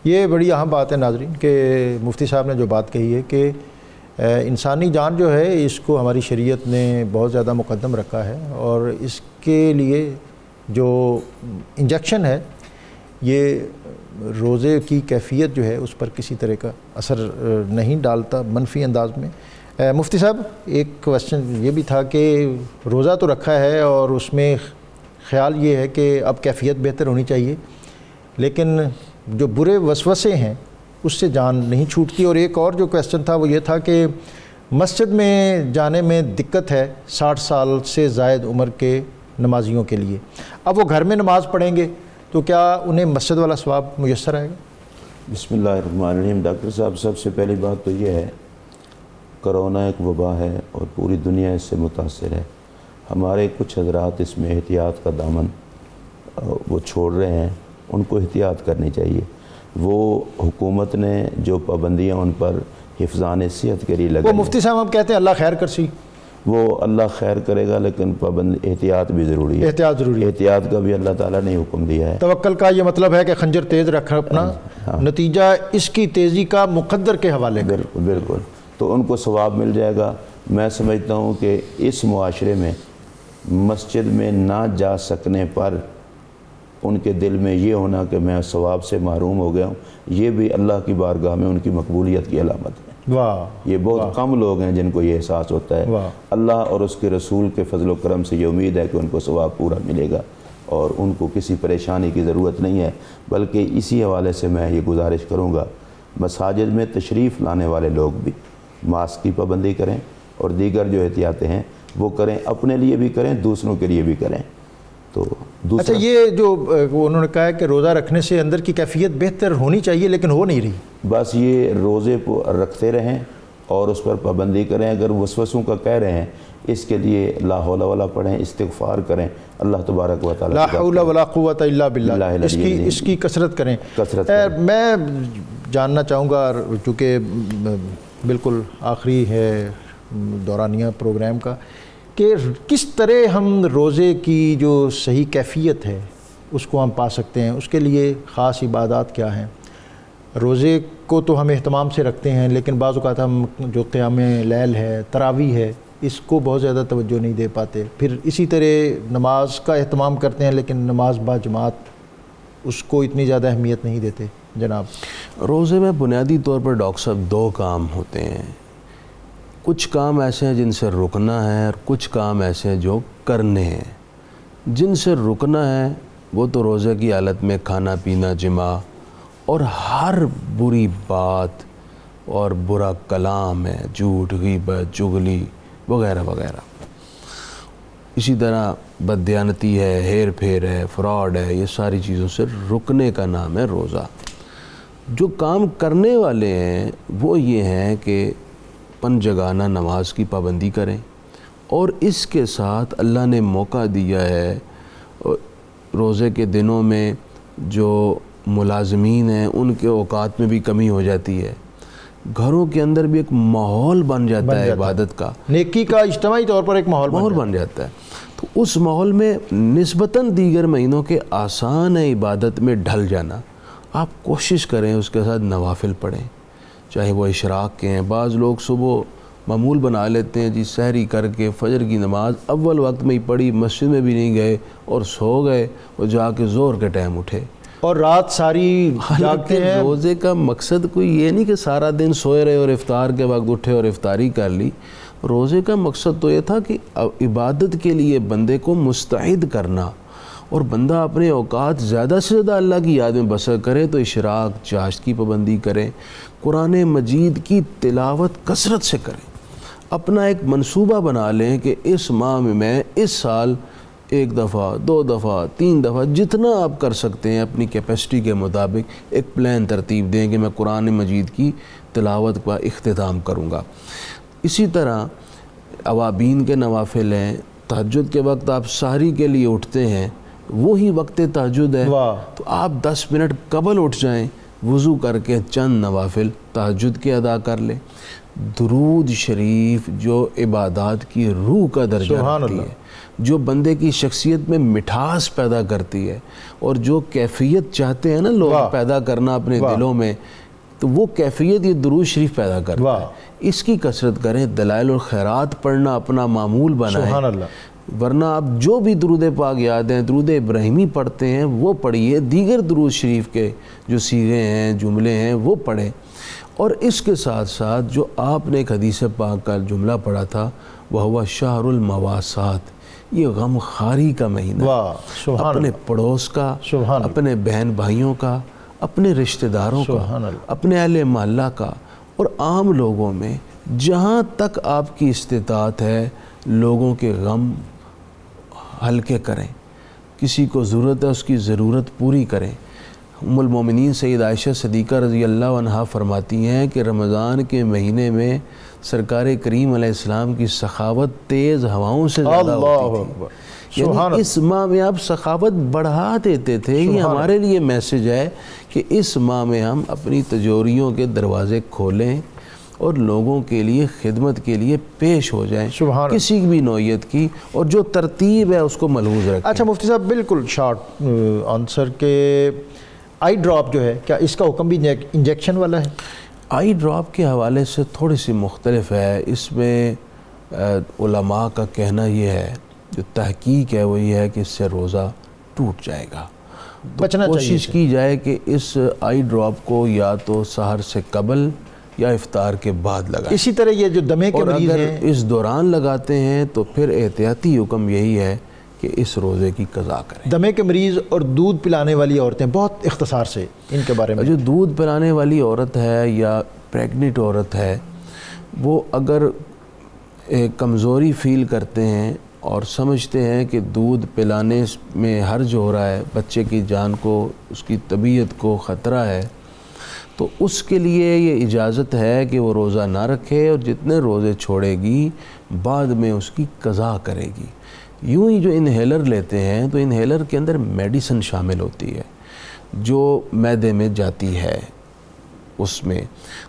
یہ بڑی اہم بات ہے ناظرین کہ مفتی صاحب نے جو بات کہی ہے کہ انسانی جان جو ہے اس کو ہماری شریعت نے بہت زیادہ مقدم رکھا ہے، اور اس کے لیے جو انجیکشن ہے یہ روزے کی کیفیت جو ہے اس پر کسی طرح کا اثر نہیں ڈالتا منفی انداز میں۔ مفتی صاحب، ایک کویسچن یہ بھی تھا کہ روزہ تو رکھا ہے اور اس میں خیال یہ ہے کہ اب کیفیت بہتر ہونی چاہیے، لیکن جو برے وسوسے ہیں اس سے جان نہیں چھوٹتی، اور ایک اور جو کویسچن تھا وہ یہ تھا کہ مسجد میں جانے میں دقت ہے 60 سال سے زائد عمر کے نمازیوں کے لیے، اب وہ گھر میں نماز پڑھیں گے تو کیا انہیں مسجد والا ثواب میسر آئے گا؟ بسم اللہ الرحمن الرحیم۔ ڈاکٹر صاحب، سب سے پہلی بات تو یہ ہے کرونا ایک وبا ہے اور پوری دنیا اس سے متاثر ہے۔ ہمارے کچھ حضرات اس میں احتیاط کا دامن وہ چھوڑ رہے ہیں، ان کو احتیاط کرنی چاہیے۔ وہ حکومت نے جو پابندیاں ان پر حفظان صحت کے لیے وہ لگائی مفتی صاحب ہم کہتے ہیں اللہ خیر کرسی، وہ اللہ خیر کرے گا، لیکن احتیاط بھی ضروری ہے۔ احتیاط ضروری ہے۔ احتیاط کا بھی اللہ تعالیٰ نے حکم دیا ہے۔ توکل کا یہ مطلب ہے کہ خنجر تیز رکھنا اپنا، نتیجہ اس کی تیزی کا مقدر کے حوالے کا۔ بالکل بالکل، تو ان کو ثواب مل جائے گا۔ میں سمجھتا ہوں کہ اس معاشرے میں مسجد میں نہ جا سکنے پر ان کے دل میں یہ ہونا کہ میں ثواب سے محروم ہو گیا ہوں، یہ بھی اللہ کی بارگاہ میں ان کی مقبولیت کی علامت ہے۔ واہ، یہ بہت کم لوگ ہیں جن کو یہ احساس ہوتا ہے۔ اللہ اور اس کے رسول کے فضل و کرم سے یہ امید ہے کہ ان کو ثواب پورا ملے گا اور ان کو کسی پریشانی کی ضرورت نہیں ہے۔ بلکہ اسی حوالے سے میں یہ گزارش کروں گا، مساجد میں تشریف لانے والے لوگ بھی ماسک کی پابندی کریں اور دیگر جو احتیاطیں ہیں وہ کریں، اپنے لیے بھی کریں، دوسروں کے لیے بھی کریں۔ تو اچھا، یہ جو انہوں نے کہا ہے کہ روزہ رکھنے سے اندر کی کیفیت بہتر ہونی چاہیے لیکن ہو نہیں رہی، بس یہ روزے کو رکھتے رہیں اور اس پر پابندی کریں۔ اگر وسوسوں کا کہہ رہے ہیں، اس کے لیے لا حول ولا پڑھیں، استغفار کریں، اللہ تبارک و تعالیٰ لا حول ولا قوت الا باللہ، اس کی کثرت کریں۔ میں جاننا چاہوں گا، چونکہ بالکل آخری ہے دورانیہ پروگرام کا، کہ کس طرح ہم روزے کی جو صحیح کیفیت ہے اس کو ہم پا سکتے ہیں، اس کے لیے خاص عبادات کیا ہیں؟ روزے کو تو ہم اہتمام سے رکھتے ہیں، لیکن بعض اوقات ہم جو قیام لیل ہے، تراویح ہے، اس کو بہت زیادہ توجہ نہیں دے پاتے۔ پھر اسی طرح نماز کا اہتمام کرتے ہیں لیکن نماز با جماعت اس کو اتنی زیادہ اہمیت نہیں دیتے۔ جناب، روزے میں بنیادی طور پر ڈاکٹر صاحب 2 کام ہوتے ہیں، کچھ کام ایسے ہیں جن سے رکنا ہے اور کچھ کام ایسے ہیں جو کرنے ہیں۔ جن سے رکنا ہے وہ تو روزے کی حالت میں کھانا پینا، جماع اور ہر بری بات اور برا کلام ہے، جھوٹ، غیبت، چغلی وغیرہ وغیرہ۔ اسی طرح بددیانتی ہے، ہیر پھیر ہے، فراڈ ہے، یہ ساری چیزوں سے رکنے کا نام ہے روزہ۔ جو کام کرنے والے ہیں وہ یہ ہیں کہ پنجگانہ نماز کی پابندی کریں، اور اس کے ساتھ اللہ نے موقع دیا ہے روزے کے دنوں میں جو ملازمین ہیں ان کے اوقات میں بھی کمی ہو جاتی ہے، گھروں کے اندر بھی ایک ماحول بن جاتا ہے عبادت کا، نیکی کا اجتماعی طور پر ایک ماحول بن جاتا ہے۔ تو اس ماحول میں نسبتاً دیگر مہینوں کے آسان ہے عبادت میں ڈھل جانا۔ آپ کوشش کریں اس کے ساتھ نوافل پڑھیں، چاہے وہ اشراق کے ہیں۔ بعض لوگ صبح معمول بنا لیتے ہیں جی سحری کر کے فجر کی نماز اول وقت میں ہی پڑھی، مسجد میں بھی نہیں گئے اور سو گئے اور جا کے ظہر کے ٹائم اٹھے، اور رات ساری جاگتے ہیں۔ روزے کا مقصد کوئی یہ نہیں کہ سارا دن سوئے رہے اور افطار کے وقت اٹھے اور افطاری کر لی۔ روزے کا مقصد تو یہ تھا کہ عبادت کے لیے بندے کو مستعد کرنا، اور بندہ اپنے اوقات زیادہ سے زیادہ اللہ کی یاد میں بسر کرے تو اشراق چاشت کی پابندی کرے، قرآن مجید کی تلاوت کثرت سے کرے، اپنا ایک منصوبہ بنا لیں کہ اس ماہ میں اس سال 1 دفعہ 2 دفعہ 3 دفعہ جتنا آپ کر سکتے ہیں اپنی کیپیسٹی کے مطابق ایک پلان ترتیب دیں کہ میں قرآن مجید کی تلاوت کا اختتام کروں گا۔ اسی طرح اوابین کے نوافل ہیں، تہجد کے وقت آپ سحری کے لیے اٹھتے ہیں، وہی وقت تہجد ہے تو آپ 10 منٹ قبل اٹھ جائیں، وضو کر کے چند نوافل تہجد کے ادا کر لیں۔ درود شریف جو عبادات کی روح کا درجہ رکھتی ہے، جو بندے کی شخصیت میں مٹھاس پیدا کرتی ہے، اور جو کیفیت چاہتے ہیں نا لوگ پیدا کرنا اپنے دلوں میں، تو وہ کیفیت یہ درود شریف پیدا کرتا ہے۔ اس کی کثرت کریں، دلائل الخیرات پڑھنا اپنا معمول بنائیں، ورنہ آپ جو بھی درود پاک یاد ہیں، درود ابراہیمی پڑھتے ہیں وہ پڑھیے، دیگر درود شریف کے جو صیغے ہیں جملے ہیں وہ پڑھیں۔ اور اس کے ساتھ ساتھ جو آپ نے ایک حدیث پاک کا جملہ پڑھا تھا، وہ شہر المواسات، یہ غم خاری کا مہینہ، اپنے پڑوس کا، اپنے بہن بھائیوں کا، اپنے رشتہ داروں کا، اپنے اہل محلہ کا، اور عام لوگوں میں جہاں تک آپ کی استطاعت ہے لوگوں کے غم ہلکے کریں، کسی کو ضرورت ہے اس کی ضرورت پوری کریں۔ ام المومنین سید عائشہ صدیقہ رضی اللہ عنہا فرماتی ہیں کہ رمضان کے مہینے میں سرکار کریم علیہ السلام کی سخاوت تیز ہواؤں سے زیادہ ہوتی تھی، یعنی اس ماہ میں آپ سخاوت بڑھا دیتے تھے۔ یہ ہمارے لیے میسج ہے کہ اس ماہ میں ہم اپنی تجوریوں کے دروازے کھولیں اور لوگوں کے لیے خدمت کے لیے پیش ہو جائیں، کسی بھی نوعیت کی، اور جو ترتیب ہے اس کو ملحوظ رکھیں۔ اچھا مفتی صاحب، بالکل شارٹ آنسر کہ آئی ڈراپ جو ہے، کیا اس کا حکم بھی انجیکشن والا ہے؟ آئی ڈراپ کے حوالے سے تھوڑی سی مختلف ہے، اس میں علماء کا کہنا یہ ہے، جو تحقیق ہے وہ یہ ہے کہ اس سے روزہ ٹوٹ جائے گا، بچنا چاہیے، کوشش کی جائے کہ اس آئی ڈراپ کو یا تو سحر سے قبل یا افطار کے بعد لگائیں۔ اسی طرح یہ جو دمے کے مریض ہیں، اگر اس دوران لگاتے ہیں تو پھر احتیاطی حکم یہی ہے کہ اس روزے کی قضا کریں۔ دمے کے مریض اور دودھ پلانے والی عورتیں، بہت اختصار سے ان کے بارے میں۔ جو دودھ پلانے والی عورت ہے یا پریگننٹ عورت ہے، وہ اگر کمزوری فیل کرتے ہیں اور سمجھتے ہیں کہ دودھ پلانے میں حرج ہو رہا ہے، بچے کی جان کو، اس کی طبیعت کو خطرہ ہے، تو اس کے لیے یہ اجازت ہے کہ وہ روزہ نہ رکھے، اور جتنے روزے چھوڑے گی بعد میں اس کی قضا کرے گی۔ یوں ہی جو انہیلر لیتے ہیں تو انہیلر کے اندر میڈیسن شامل ہوتی ہے جو معدے میں جاتی ہے، اس میں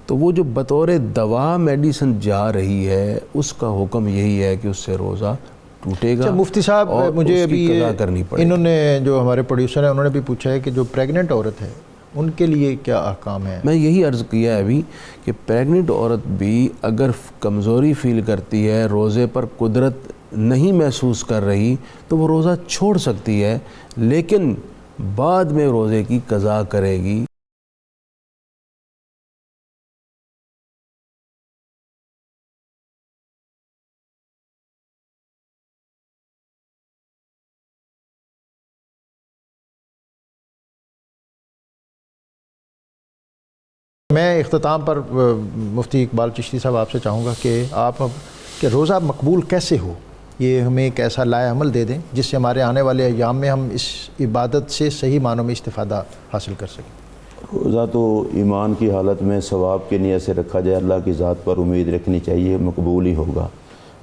تو وہ جو بطور دوا میڈیسن جا رہی ہے اس کا حکم یہی ہے کہ اس سے روزہ ٹوٹے گا۔ مفتی صاحب، اور مجھے اس کی ابھی قضا کرنی پڑے گی۔ انہوں نے، جو ہمارے پروڈیوسر ہیں، انہوں نے بھی پوچھا ہے کہ جو پریگننٹ عورت ہے ان کے لیے کیا احکام ہے؟ میں یہی عرض کیا ہے ابھی کہ پریگننٹ عورت بھی اگر کمزوری فیل کرتی ہے، روزے پر قدرت نہیں محسوس کر رہی، تو وہ روزہ چھوڑ سکتی ہے، لیکن بعد میں روزے کی قضا کرے گی۔ میں اختتام پر مفتی اقبال چشتی صاحب آپ سے چاہوں گا کہ آپ کہ روزہ مقبول کیسے ہو، یہ ہمیں ایک ایسا لائے عمل دے دیں جس سے ہمارے آنے والے ایام میں ہم اس عبادت سے صحیح معنوں میں استفادہ حاصل کر سکیں۔ روزہ تو ایمان کی حالت میں ثواب کی نیت سے رکھا جائے، اللہ کی ذات پر امید رکھنی چاہیے، مقبول ہی ہوگا۔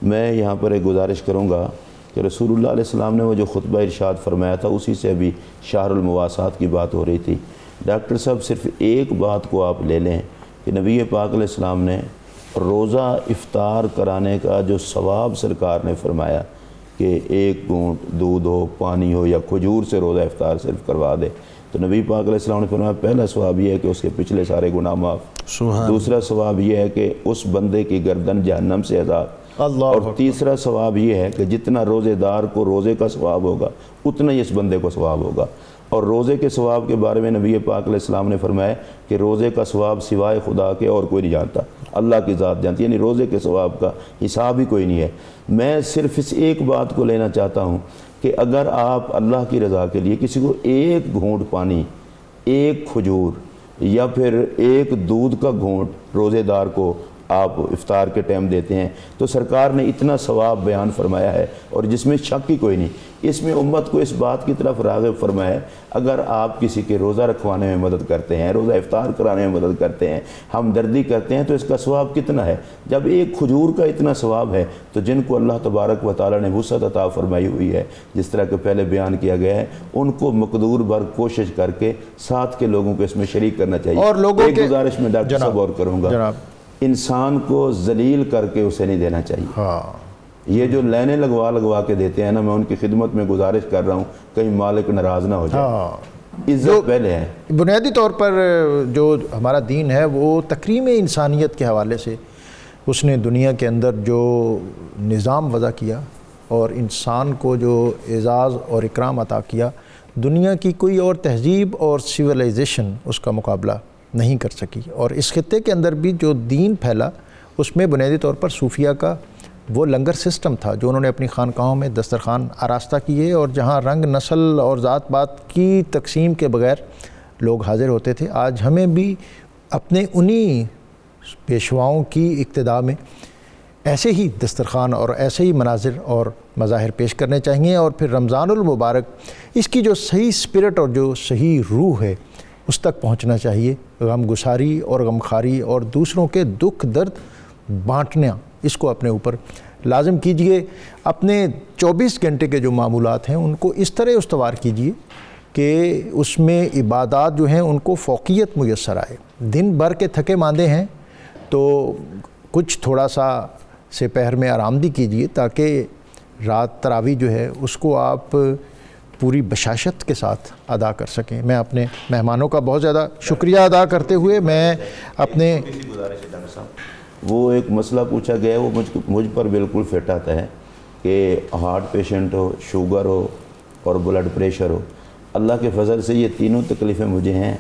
میں یہاں پر ایک گزارش کروں گا کہ رسول اللہ علیہ السلام نے وہ جو خطبہ ارشاد فرمایا تھا، اسی سے ابھی شہر المواسات کی بات ہو رہی تھی۔ ڈاکٹر صاحب، صرف ایک بات کو آپ لے لیں کہ نبی پاک علیہ السلام نے روزہ افطار کرانے کا جو ثواب سرکار نے فرمایا کہ 1 گھونٹ دودھ ہو، پانی ہو یا کھجور سے روزہ افطار صرف کروا دے، تو نبی پاک علیہ السلام نے فرمایا پہلا ثواب یہ ہے کہ اس کے پچھلے سارے گناہ معاف۔ سبحان دوسرا ثواب یہ ہے کہ اس بندے کی گردن جہنم سے آزاد، اللہ اور تیسرا ثواب یہ ہے کہ جتنا روزے دار کو روزے کا ثواب ہوگا اتنا ہی اس بندے کو ثواب ہوگا۔ اور روزے کے ثواب کے بارے میں نبی پاک علیہ السلام نے فرمایا کہ روزے کا ثواب سوائے خدا کے اور کوئی نہیں جانتا، اللہ کی ذات جانتی، یعنی روزے کے ثواب کا حساب ہی کوئی نہیں ہے۔ میں صرف اس ایک بات کو لینا چاہتا ہوں کہ اگر آپ اللہ کی رضا کے لیے کسی کو ایک گھونٹ پانی، ایک کھجور یا پھر ایک دودھ کا گھونٹ روزے دار کو آپ افطار کے ٹائم دیتے ہیں تو سرکار نے اتنا ثواب بیان فرمایا ہے، اور جس میں شک ہی کوئی نہیں۔ اس میں امت کو اس بات کی طرف راغب فرمایا ہے، اگر آپ کسی کے روزہ رکھوانے میں مدد کرتے ہیں، روزہ افطار کرانے میں مدد کرتے ہیں، ہمدردی کرتے ہیں، تو اس کا ثواب کتنا ہے؟ جب ایک کھجور کا اتنا ثواب ہے تو جن کو اللہ تبارک و تعالیٰ نے وسعت عطا فرمائی ہوئی ہے، جس طرح کہ پہلے بیان کیا گیا ہے، ان کو مقدور بھر کوشش کر کے ساتھ کے لوگوں کو اس میں شریک کرنا چاہیے۔ اور لوگوں ایک کے گزارش میں ڈاکٹر صاحب اور کروں گا، انسان کو ذلیل کر کے اسے نہیں دینا چاہیے۔ ہاں، یہ جو لائنیں لگوا کے دیتے ہیں نا، میں ان کی خدمت میں گزارش کر رہا ہوں کہیں مالک ناراض نہ ہو جائے، عزت پہلے ہے۔ بنیادی طور پر جو ہمارا دین ہے وہ تکریم انسانیت کے حوالے سے اس نے دنیا کے اندر جو نظام وضع کیا اور انسان کو جو اعزاز اور اکرام عطا کیا، دنیا کی کوئی اور تہذیب اور سویلائزیشن اس کا مقابلہ نہیں کر سکی۔ اور اس خطے کے اندر بھی جو دین پھیلا اس میں بنیادی طور پر صوفیہ کا وہ لنگر سسٹم تھا جو انہوں نے اپنی خانقاہوں میں دسترخوان آراستہ کیے، اور جہاں رنگ، نسل اور ذات پات کی تقسیم کے بغیر لوگ حاضر ہوتے تھے۔ آج ہمیں بھی اپنے انہی پیشواؤں کی اقتداء میں ایسے ہی دسترخوان اور ایسے ہی مناظر اور مظاہر پیش کرنے چاہیے، اور پھر رمضان المبارک اس کی جو صحیح اسپرٹ اور جو صحیح روح ہے اس تک پہنچنا چاہیے۔ غم گساری اور غمخواری اور دوسروں کے دکھ درد بانٹنا، اس کو اپنے اوپر لازم کیجئے۔ اپنے 24 گھنٹے کے جو معمولات ہیں ان کو اس طرح استوار کیجئے کہ اس میں عبادات جو ہیں ان کو فوقیت میسر آئے۔ دن بھر کے تھکے ماندے ہیں تو کچھ تھوڑا سا سپہر میں آرامدی کیجئے تاکہ رات تراویح جو ہے اس کو آپ پوری بشاشت کے ساتھ ادا کر سکیں۔ میں اپنے مہمانوں کا بہت زیادہ شکریہ ادا کرتے ہوئے میں اپنے وہ ایک مسئلہ پوچھا گیا ہے، وہ مجھ پر بالکل فٹ آتا ہے کہ ہارٹ پیشنٹ ہو، شوگر ہو اور بلڈ پریشر ہو، اللہ کے فضل سے یہ تینوں تکلیفیں مجھے ہیں،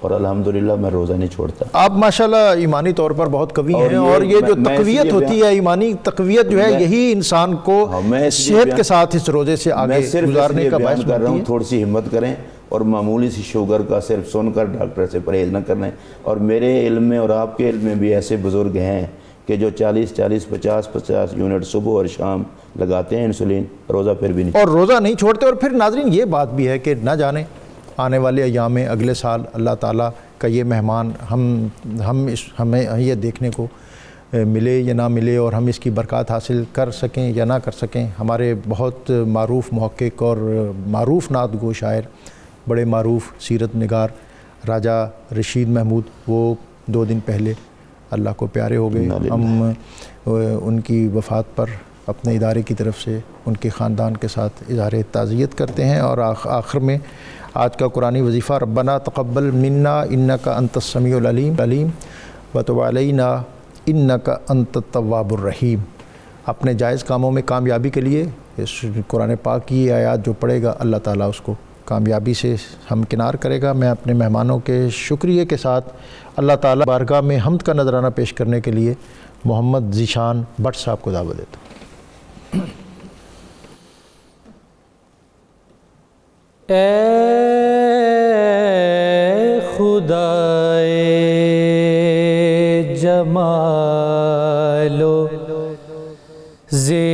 اور الحمدللہ میں روزہ نہیں چھوڑتا۔ آپ ماشاءاللہ ایمانی طور پر بہت قوی ہیں، اور یہ جو تقویت ہوتی ہے، ایمانی تقویت جو ہے، یہی انسان کو صحت کے ساتھ اس روزے سے آگے گزارنے کا باعث کر رہا ہوں۔ بنتی ہے۔ تھوڑی سی ہمت کریں، اور معمولی سی شوگر کا صرف سن کر ڈاکٹر سے پرہیز نہ کرنا ہے۔ اور میرے علم میں اور آپ کے علم میں بھی ایسے بزرگ ہیں کہ جو 40-50 یونٹ صبح اور شام لگاتے ہیں انسولین، روزہ پھر بھی نہیں، اور روزہ نہیں چھوڑتے۔ اور پھر ناظرین یہ بات بھی ہے کہ نہ جانے آنے والے ایام میں اگلے سال اللہ تعالیٰ کا یہ مہمان ہمیں یہ دیکھنے کو ملے یا نہ ملے، اور ہم اس کی برکات حاصل کر سکیں یا نہ کر سکیں۔ ہمارے بہت معروف محقق اور معروف نعت گو شاعر، بڑے معروف سیرت نگار راجہ رشید محمود، وہ 2 دن پہلے اللہ کو پیارے ہو گئے۔ ہم ان کی وفات پر اپنے ادارے کی طرف سے ان کے خاندان کے ساتھ اظہار تعزیت کرتے ہیں، اور آخر میں آج کا قرآنی وظیفہ ربنا تقبل منا انک انت السمیع العلیم وتب علینا انک انت التواب الرحیم۔ اپنے جائز کاموں میں کامیابی کے لیے اس قرآن پاک کی آیات جو پڑھے گا، اللہ تعالیٰ اس کو کامیابی سے ہمکنار کرے گا۔ میں اپنے مہمانوں کے شکریہ کے ساتھ اللہ تعالیٰ بارگاہ میں حمد کا نذرانہ پیش کرنے کے لیے محمد ذیشان بٹ صاحب کو دعوت دیتا ہوں۔ اے خدائے جمال و زیبائی،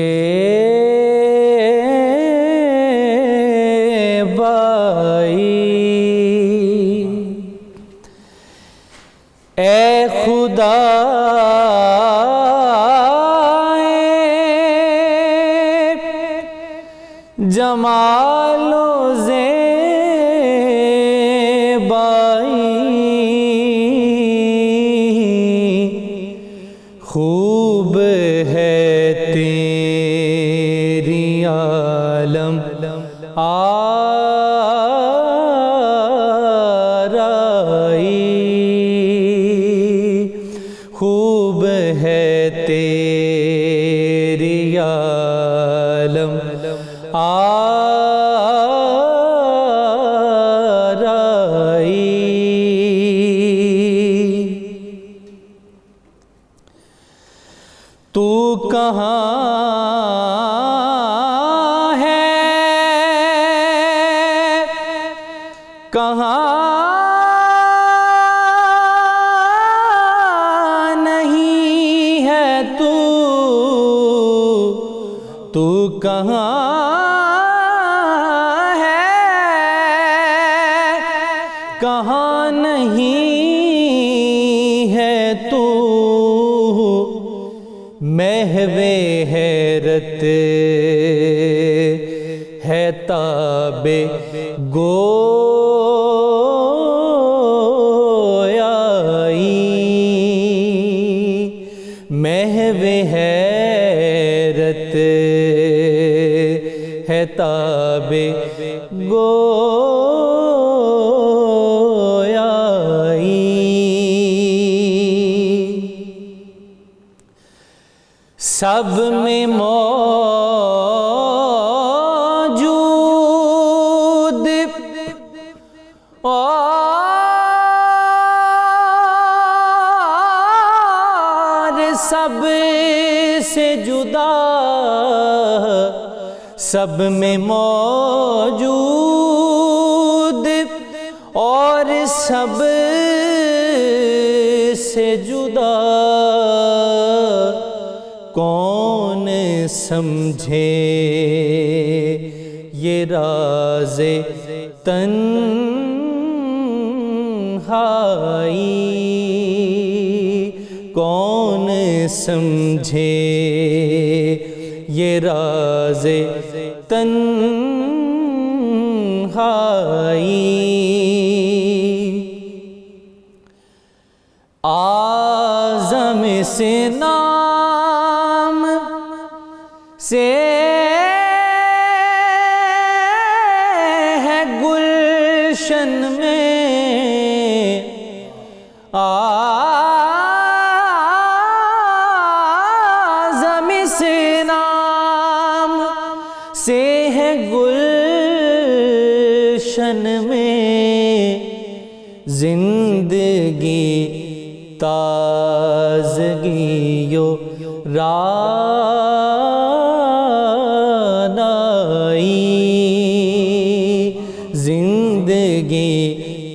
اے خدائے جمال و خوب ہے تیری عالم آرائی، تو کہاں ہے کہاں نہیں ہے تو کہاں ہے کہاں نہیں ہے تو محو حیرت ہے تاب گویائی، محو حیرت ہے تاب گویائی، سب میں موجود اور سب سے جدا، سب میں موجود اور سب سے جدا، کون سمجھے یہ راز تنہائی، کون سمجھے یہ راز تنہائی، اعظم سے نام سے ہے گلشن میں، اعظم سے نام سے ہے گلشن میں، زندگی تازگی و رانائی، زندگی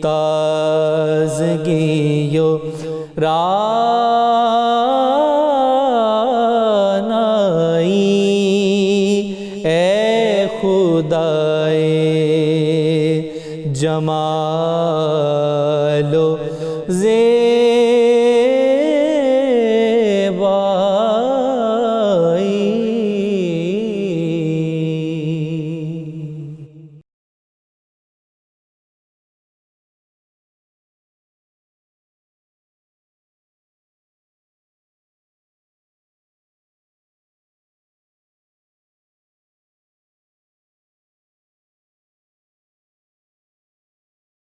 تازگی و رانائی، اے خدائے جمال